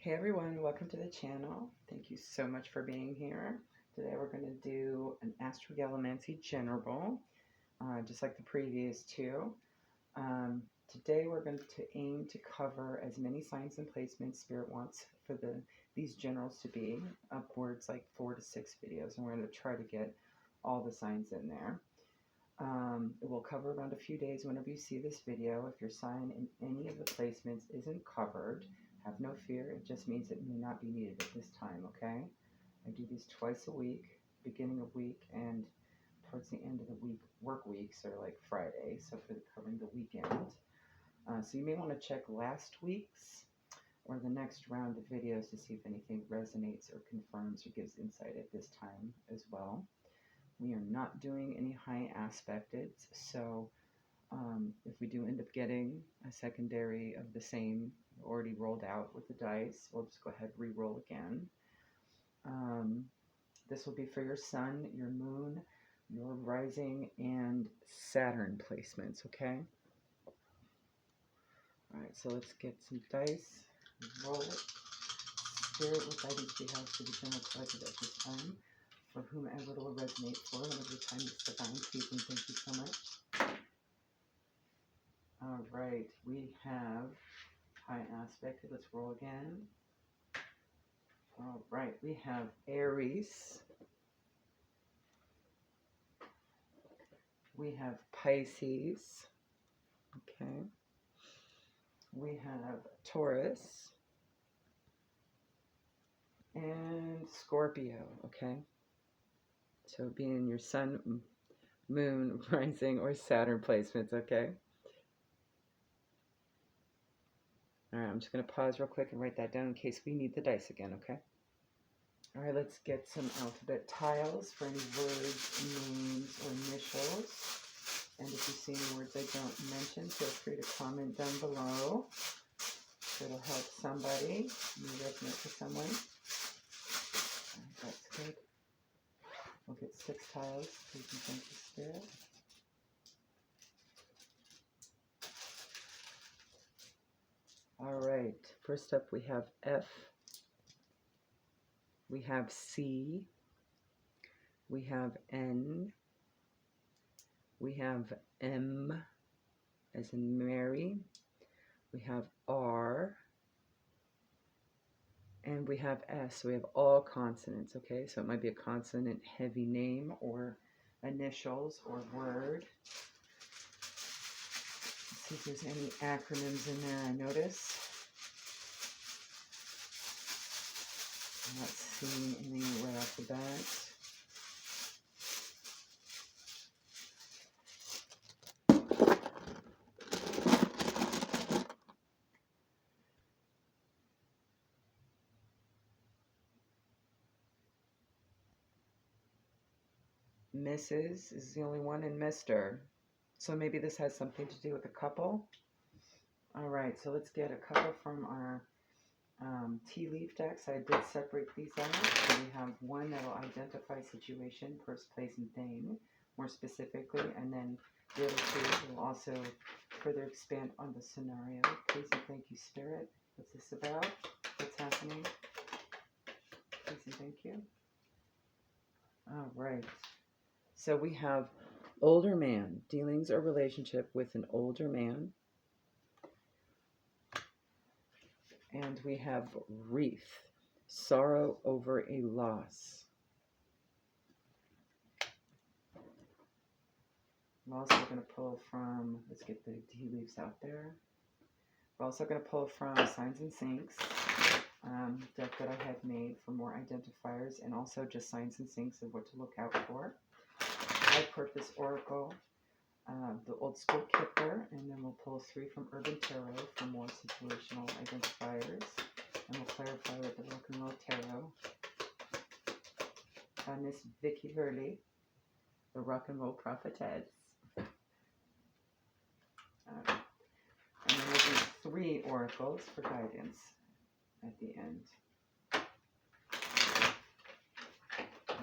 Hey everyone, welcome to the channel. Thank you so much for being here. Today we're going to do an Astrogalomancy general, just like the previous two. Today we're going to aim to cover as many signs and placements Spirit wants for these generals to be, upwards like 4 to 6 videos, and we're going to try to get all the signs in there. It will cover around a few days whenever you see this video. If your sign in any of the placements isn't covered, have no fear. It just means it may not be needed at this time, okay? I do these twice a week, beginning of week and towards the end of the week. Work weeks are like Friday, so for covering the weekend. So you may want to check last week's or the next round of videos to see if anything resonates or confirms or gives insight at this time as well. We are not doing any high aspected, so if we do end up getting a secondary of the same already rolled out with the dice, we'll just go ahead and re-roll again. This will be for your sun, your moon, your rising, and Saturn placements, okay? Alright, so let's get some dice, roll it. Spirit, what guidance do you have for the general collective at this time? For whomever it will resonate for, whenever the time is divine, please and thank you so much. Alright, we have high aspect. Let's roll again. Alright, we have Aries. We have Pisces. Okay. We have Taurus. And Scorpio. Okay. So being your sun, moon, rising, or Saturn placements, okay? Alright, I'm just going to pause real quick and write that down in case we need the dice again, okay? Alright, let's get some alphabet tiles for any words, names, or initials. And if you see any words I don't mention, feel free to comment down below. It'll help somebody. May resonate for someone. Alright, that's good. We'll get 6 tiles. Please and thank you, Spirit. Alright, first up we have F. We have C. We have N. We have M as in Mary. We have R. And we have S. So we have all consonants, okay? So it might be a consonant heavy name or initials or word. Let's see if there's any acronyms in there I notice. I'm not seeing any right off the bat. Mrs. is the only one, and Mr. So maybe this has something to do with a couple. All right, so let's get a couple from our tea leaf decks. I did separate these out. So we have one that will identify situation, person, place, and thing more specifically, and then the other two will also further expand on the scenario. Please and thank you, Spirit. What's this about? What's happening? Please and thank you. All right. So we have older man, dealings or relationship with an older man. And we have wreath, sorrow over a loss. I'm also going to pull from, let's get the tea leaves out there. We're also going to pull from Signs and Syncs, deck that I had made for more identifiers, and also just Signs and Syncs of what to look out for. High Purpose Oracle, the Old School Kipper, and then we'll pull 3 from Urban Tarot for more situational identifiers, and we'll clarify with the Rock and Roll Tarot. Miss Vicky Hurley, the Rock and Roll Prophetess. And then we'll do 3 oracles for guidance at the end.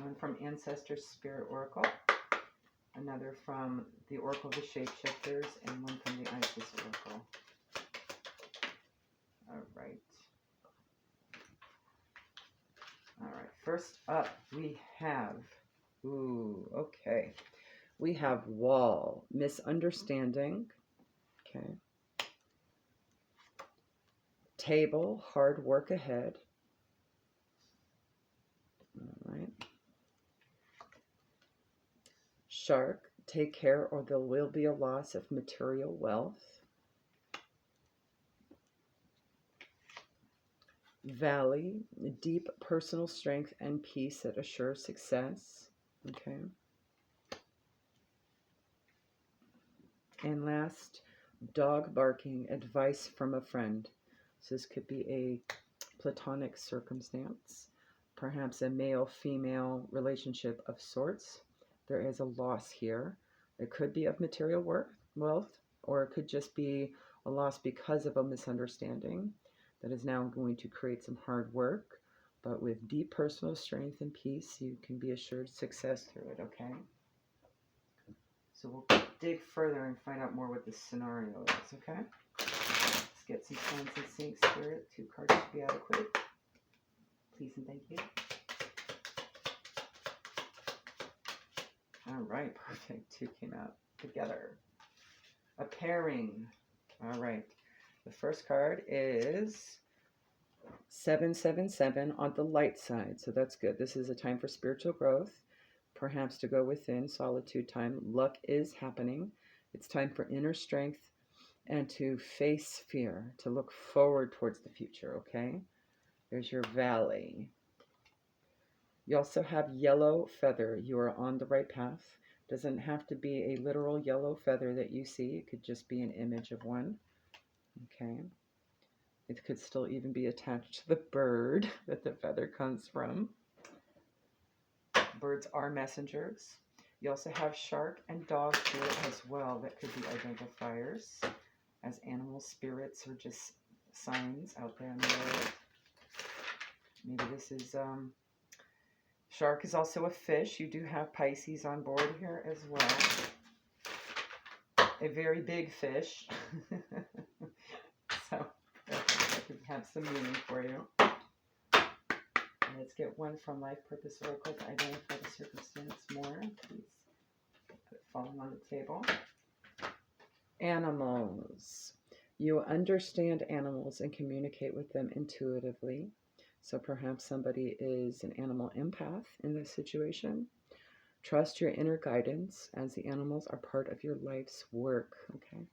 One from Ancestor Spirit Oracle, another from the Oracle of the Shapeshifters, and one from the Isis Oracle. All right. First up, we have, ooh, okay. We have wall, misunderstanding, okay. Table, hard work ahead. All right. Shark, take care or there will be a loss of material wealth. Valley, deep personal strength and peace that assure success. Okay. And last, dog barking, advice from a friend. So this could be a platonic circumstance, perhaps a male-female relationship of sorts. There is a loss here. It could be of material wealth, or it could just be a loss because of a misunderstanding that is now going to create some hard work. But with deep personal strength and peace, you can be assured success through it, okay? So we'll dig further and find out more what this scenario is, okay? Let's get some signs and sync, spirit. 2 cards should be adequate. Please and thank you. All right, perfect. 2 came out together. A pairing. All right. The first card is 777 on the light side. So that's good. This is a time for spiritual growth, perhaps to go within, solitude time. Luck is happening. It's time for inner strength and to face fear, to look forward towards the future, okay? There's your valley. You also have yellow feather. You are on the right path. Doesn't have to be a literal yellow feather that you see. It could just be an image of one. Okay. It could still even be attached to the bird that the feather comes from. Birds are messengers. You also have shark and dog here as well. That could be identifiers as animal spirits or just signs out there in the world. Maybe this is, shark is also a fish. You do have Pisces on board here as well. A very big fish. So that could have some meaning for you. Let's get one from Life Purpose Oracle to identify the circumstance more, please. Put it falling on the table. Animals. You understand animals and communicate with them intuitively. So perhaps somebody is an animal empath in this situation. Trust your inner guidance as the animals are part of your life's work, okay?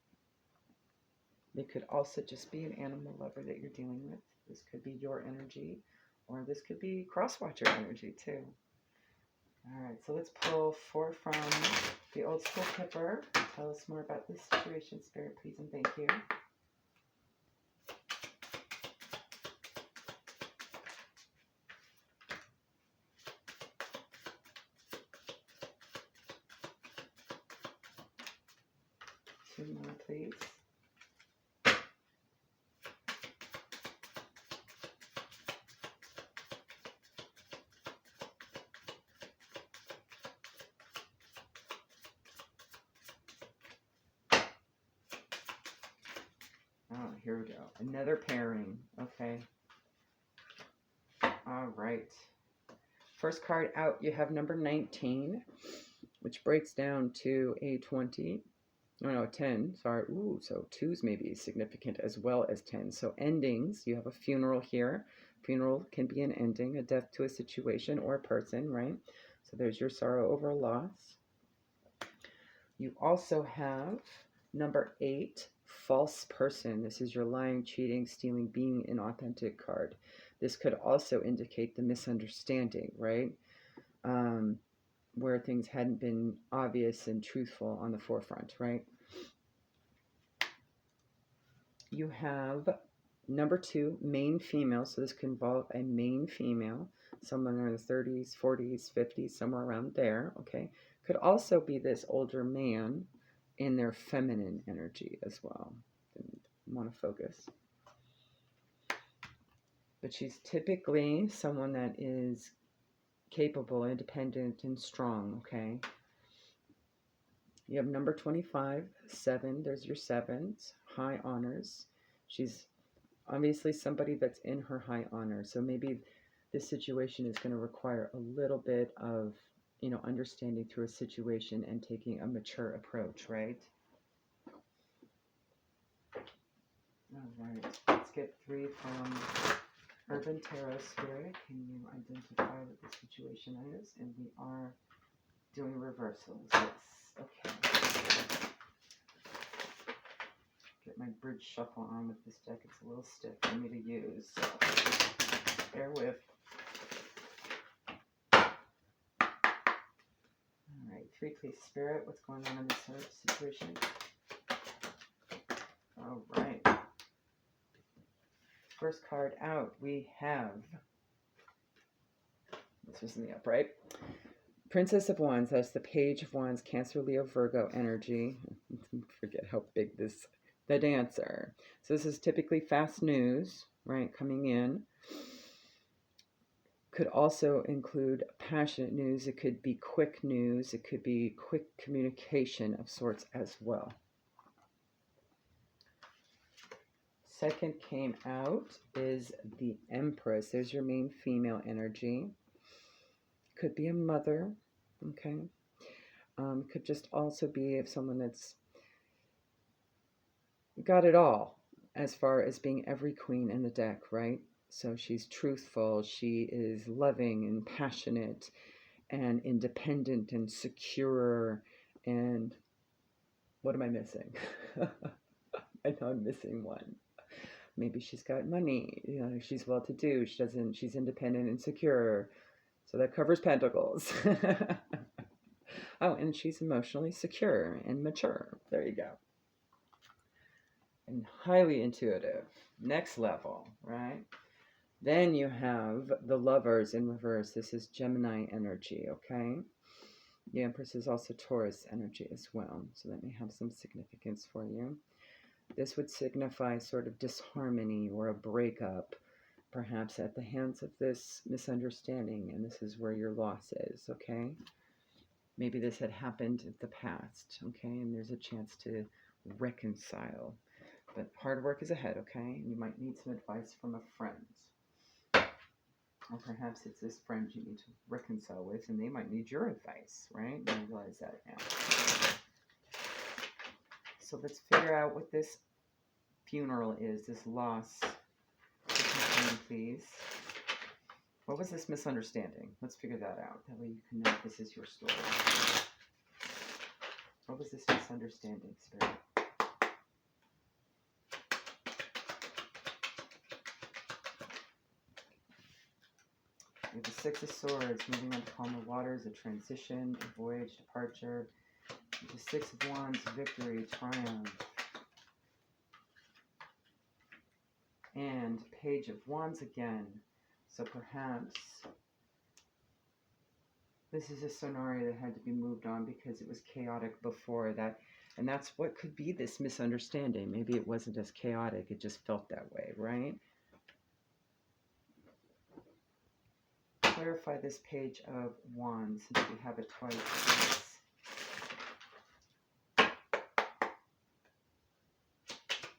They could also just be an animal lover that you're dealing with. This could be your energy, or this could be crosswatcher energy too. All right, so let's pull 4 from the old school Kipper. Tell us more about this situation, Spirit, please and thank you. Two more, please. Oh, here we go. Another pairing. Okay. All right. First card out, you have number 19, which breaks down to a 20. No, 10. Sorry. Ooh, so 2s may be significant as well as 10. So endings, you have a funeral here. Funeral can be an ending, a death to a situation or a person, right? So there's your sorrow over a loss. You also have number 8, false person. This is your lying, cheating, stealing, being inauthentic card. This could also indicate the misunderstanding, right? Where things hadn't been obvious and truthful on the forefront, right? You have number 2, main female. So this could involve a main female, someone in the 30s, 40s, 50s, somewhere around there, okay? Could also be this older man in their feminine energy as well. Didn't want to focus. But she's typically someone that is capable, independent, and strong, okay? You have number 25, 7. There's your 7s, high honors. She's obviously somebody that's in her high honor. So maybe this situation is going to require a little bit of, understanding through a situation and taking a mature approach, right? All right, let's get 3 from Urban Tarot Spirit. Can you identify what the situation is? And we are doing reversals. Yes, okay. Get my bridge shuffle on with this deck. It's a little stiff for me to use, so bear with. All right, 3, please, Spirit. What's going on in this situation? All right. First card out, we have, this was in the upright, Princess of Wands. That's the Page of Wands, Cancer, Leo, Virgo energy. Forget how big this, the Dancer. So this is typically fast news, right, coming in. Could also include passionate news. It could be quick news. It could be quick communication of sorts as well. Second came out is the Empress. There's your main female energy. Could be a mother, okay? Could just also be if someone that's got it all as far as being every queen in the deck, right? So she's truthful, she is loving and passionate and independent and secure. And what am I missing? I know I'm missing one. Maybe she's got money, she's well-to-do, she's independent and secure. So that covers Pentacles. Oh, and she's emotionally secure and mature. There you go. And highly intuitive. Next level, right? Then you have the Lovers in reverse. This is Gemini energy, okay? The Empress is also Taurus energy as well. So that may have some significance for you. This would signify sort of disharmony or a breakup, perhaps at the hands of this misunderstanding, and this is where your loss is, okay? Maybe this had happened in the past, okay? And there's a chance to reconcile. But hard work is ahead, okay? And you might need some advice from a friend. Or perhaps it's this friend you need to reconcile with, and they might need your advice, right? You realize that now. So let's figure out what this funeral is, this loss. Please. What was this misunderstanding? Let's figure that out. That way you can know this is your story. What was this misunderstanding, Spirit? We have the 6 of Swords, moving on to calmer waters, a transition, a voyage, departure. The 6 of Wands, victory, triumph. And Page of Wands again. So perhaps this is a scenario that had to be moved on because it was chaotic before that. And that's what could be this misunderstanding. Maybe it wasn't as chaotic, it just felt that way, right? Clarify this Page of Wands since we have it twice.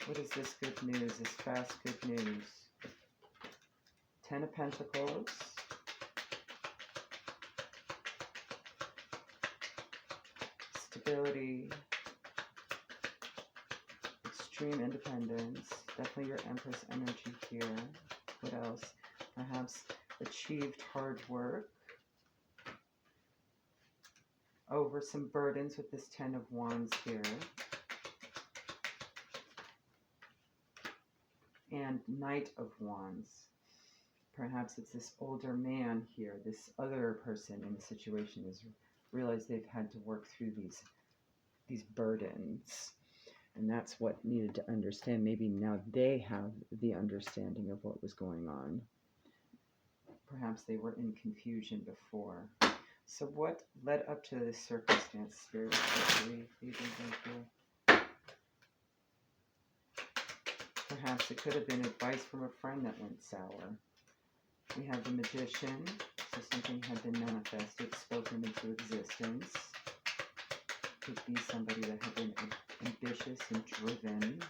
What is this good news, this fast good news? 10 of Pentacles. Stability. Extreme independence. Definitely your Empress energy here. What else? Perhaps achieved hard work. Over some burdens with this 10 of Wands here. And Knight of Wands. Perhaps it's this older man here, this other person in the situation has realized they've had to work through these burdens. And that's what needed to understand. Maybe now they have the understanding of what was going on. Perhaps they were in confusion before. So what led up to this circumstance, Spirit? Perhaps it could have been advice from a friend that went sour. We have the Magician, so something had been manifested, spoken into existence. Could be somebody that had been ambitious and driven.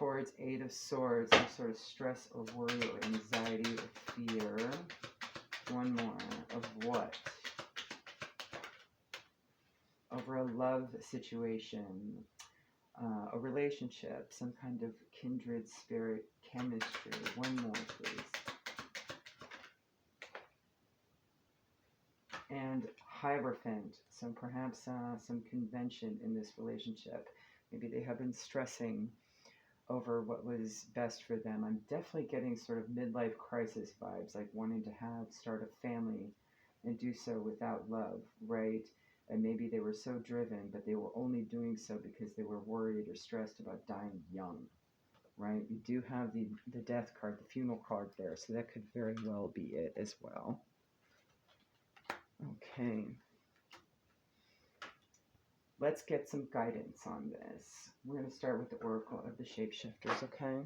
towards Eight of Swords, some sort of stress or worry or anxiety or fear. One more. Of what? Over a love situation, a relationship, some kind of kindred spirit chemistry. One more, please. And Hierophant, so perhaps some convention in this relationship. Maybe they have been stressing over what was best for them. I'm definitely getting sort of midlife crisis vibes, like wanting to start a family and do so without love, right? And maybe they were so driven, but they were only doing so because they were worried or stressed about dying young, right? You do have the death card, the funeral card there, so that could very well be it as well. Okay. Let's get some guidance on this. We're going to start with the Oracle of the Shapeshifters, okay?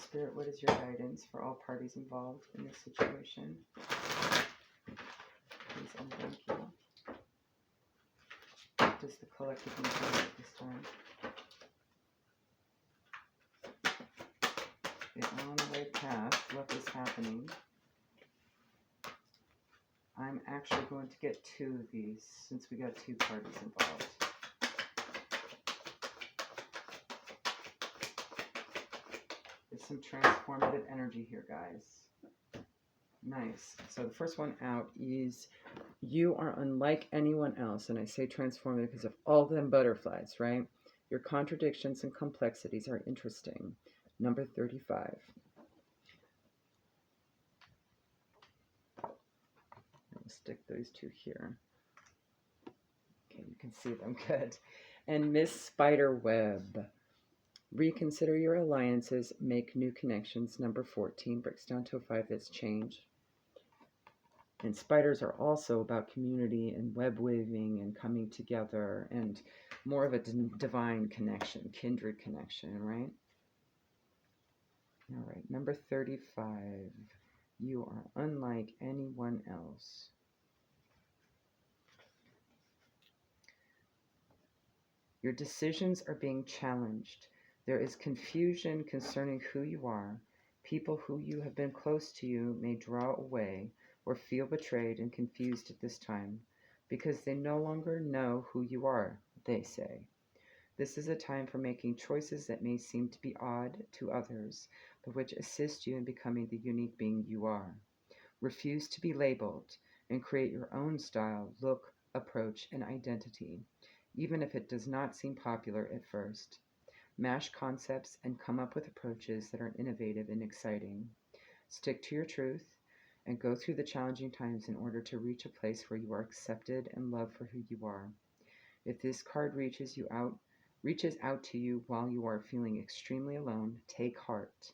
Spirit, what is your guidance for all parties involved in this situation? Please and thank you. What does the collective need at this time? Get on the right path. What is happening? I'm actually going to get two of these since we got two parties involved. There's some transformative energy here, guys. Nice. So the first one out is you are unlike anyone else. And I say transformative because of all them butterflies, right? Your contradictions and complexities are interesting. Number 35. Stick those two here. Okay, you can see them good. And Miss Spiderweb. Reconsider your alliances, make new connections. Number 14 breaks down to a 5. That's change. And spiders are also about community and web weaving and coming together and more of a divine connection, kindred connection, right? All right, number 35. You are unlike anyone else. Your decisions are being challenged. There is confusion concerning who you are. People who you have been close to you may draw away or feel betrayed and confused at this time because they no longer know who you are, they say. This is a time for making choices that may seem to be odd to others, but which assist you in becoming the unique being you are. Refuse to be labeled and create your own style, look, approach, and identity, even if it does not seem popular at first. Mash concepts and come up with approaches that are innovative and exciting. Stick to your truth and go through the challenging times in order to reach a place where you are accepted and loved for who you are. If this card reaches out to you while you are feeling extremely alone, take heart.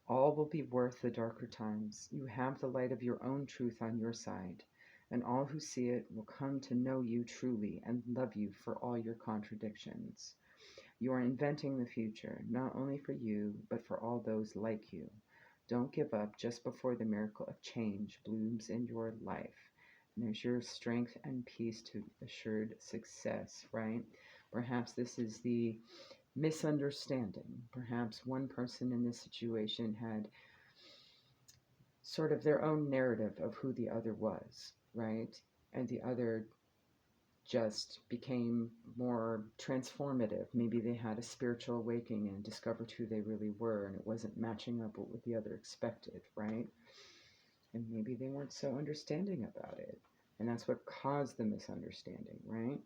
All will be worth the darker times. You have the light of your own truth on your side, and all who see it will come to know you truly and love you for all your contradictions. You are inventing the future, not only for you, but for all those like you. Don't give up just before the miracle of change blooms in your life. And there's your strength and peace to assured success, right? Perhaps this is the misunderstanding. Perhaps one person in this situation had sort of their own narrative of who the other was, right? And the other just became more transformative. Maybe they had a spiritual awakening and discovered who they really were, and it wasn't matching up with what the other expected, right? And maybe they weren't so understanding about it. And that's what caused the misunderstanding, right?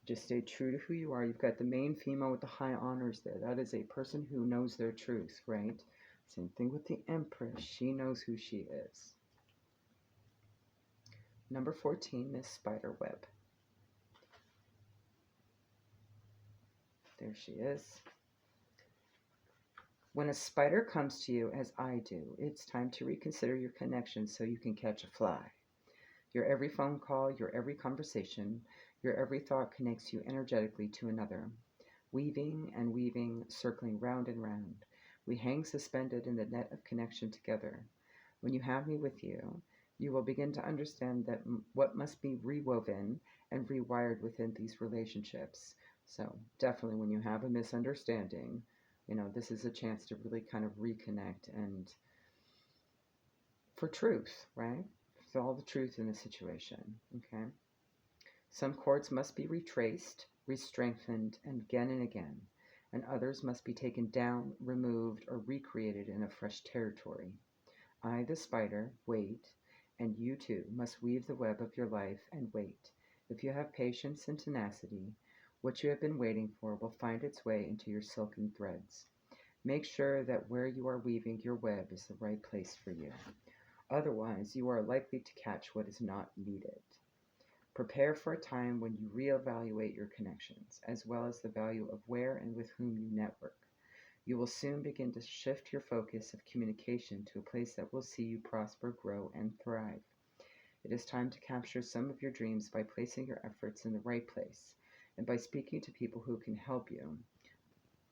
Just stay true to who you are. You've got the main female with the high honors there. That is a person who knows their truth, right? Same thing with the Empress. She knows who she is. Number 14, Miss Spiderweb. There she is. When a spider comes to you, as I do, it's time to reconsider your connection so you can catch a fly. Your every phone call, your every conversation, your every thought connects you energetically to another. Weaving and weaving, circling round and round. We hang suspended in the net of connection together. When you have me with you, you will begin to understand that what must be rewoven and rewired within these relationships. So definitely when you have a misunderstanding, this is a chance to really kind of reconnect and for truth, right? For all the truth in the situation, okay? Some cords must be retraced, re-strengthened, and again, and others must be taken down, removed, or recreated in a fresh territory. I, the spider, wait, and you too must weave the web of your life and wait. If you have patience and tenacity, what you have been waiting for will find its way into your silken threads. Make sure that where you are weaving your web is the right place for you. Otherwise, you are likely to catch what is not needed. Prepare for a time when you reevaluate your connections, as well as the value of where and with whom you network. You will soon begin to shift your focus of communication to a place that will see you prosper, grow, and thrive. It is time to capture some of your dreams by placing your efforts in the right place and by speaking to people who can help you.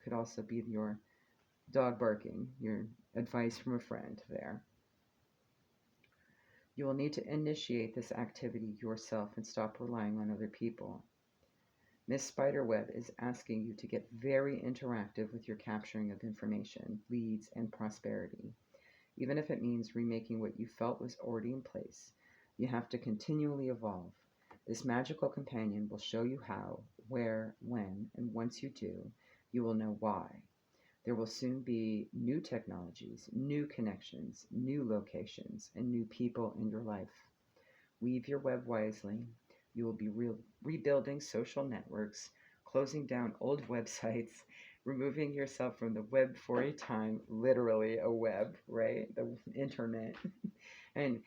Could also be your dog barking, your advice from a friend there. You will need to initiate this activity yourself and stop relying on other people. Miss Spiderweb is asking you to get very interactive with your capturing of information, leads, and prosperity. Even if it means remaking what you felt was already in place, you have to continually evolve. This magical companion will show you how, where, when, and once you do, you will know why. There will soon be new technologies, new connections, new locations, and new people in your life. Weave your web wisely. You will be rebuilding social networks, closing down old websites, removing yourself from the web for a time, literally a web, right? The internet, and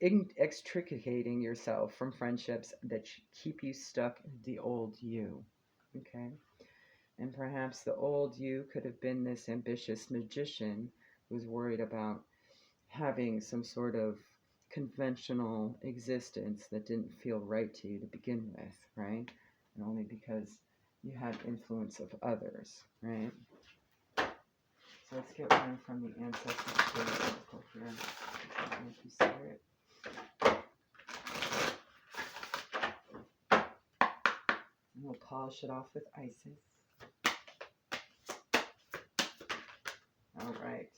extricating yourself from friendships that keep you stuck in the old you, okay? And perhaps the old you could have been this ambitious magician who's worried about having some sort of conventional existence that didn't feel right to you to begin with, right? And only because you had influence of others, right? So let's get one from the ancestral spirit circle here. Thank you, Spirit. And we'll polish it off with Isis. All right.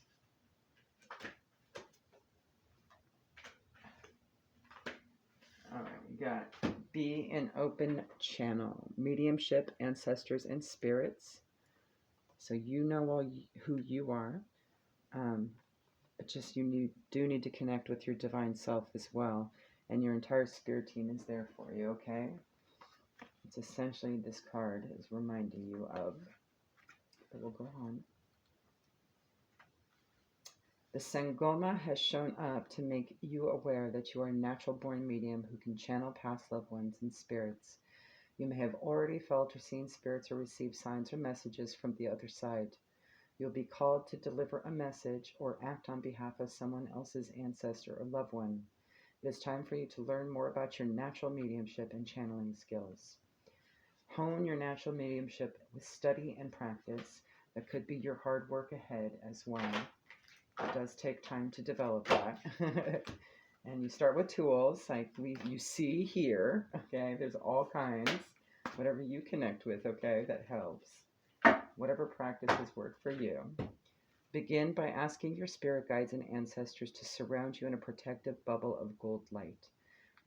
All right, we got be an open channel, mediumship, ancestors, and spirits. So you know who you are, but just do need to connect with your divine self as well, and your entire spirit team is there for you, okay? It's essentially this card is reminding you of, but we'll go on. The Sangoma has shown up to make you aware that you are a natural-born medium who can channel past loved ones and spirits. You may have already felt or seen spirits or received signs or messages from the other side. You'll be called to deliver a message or act on behalf of someone else's ancestor or loved one. It is time for you to learn more about your natural mediumship and channeling skills. Hone your natural mediumship with study and practice. That could be your hard work ahead as well. It does take time to develop that. And you start with tools like you see here, okay? There's all kinds. Whatever you connect with, okay, that helps. Whatever practices work for you. Begin by asking your spirit guides and ancestors to surround you in a protective bubble of gold light.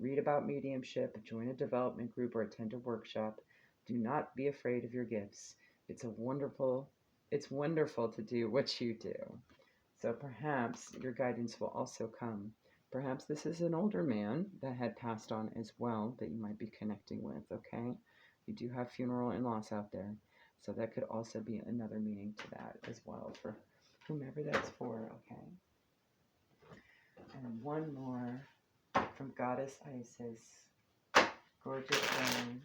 Read about mediumship, join a development group, or attend a workshop. Do not be afraid of your gifts. It's wonderful to do what you do. So perhaps your guidance will also come. Perhaps this is an older man that had passed on as well that you might be connecting with, okay? You do have funeral and loss out there. So that could also be another meaning to that as well for whomever that's for, okay? And one more from Goddess Isis. Gorgeous and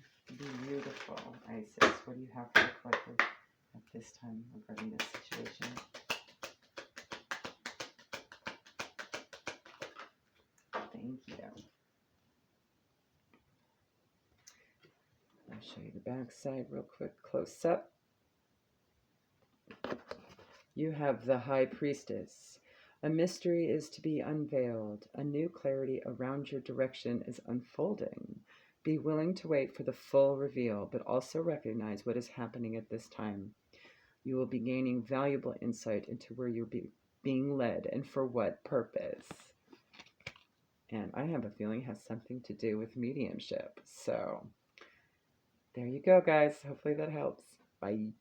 beautiful Isis. What do you have for the collective at this time regarding this situation? Thank you. I'll show you the back side real quick, close up. You have the High Priestess. A mystery is to be unveiled. A new clarity around your direction is unfolding. Be willing to wait for the full reveal, but also recognize what is happening at this time. You will be gaining valuable insight into where you're being led and for what purpose. And I have a feeling it has something to do with mediumship. So there you go, guys. Hopefully that helps. Bye.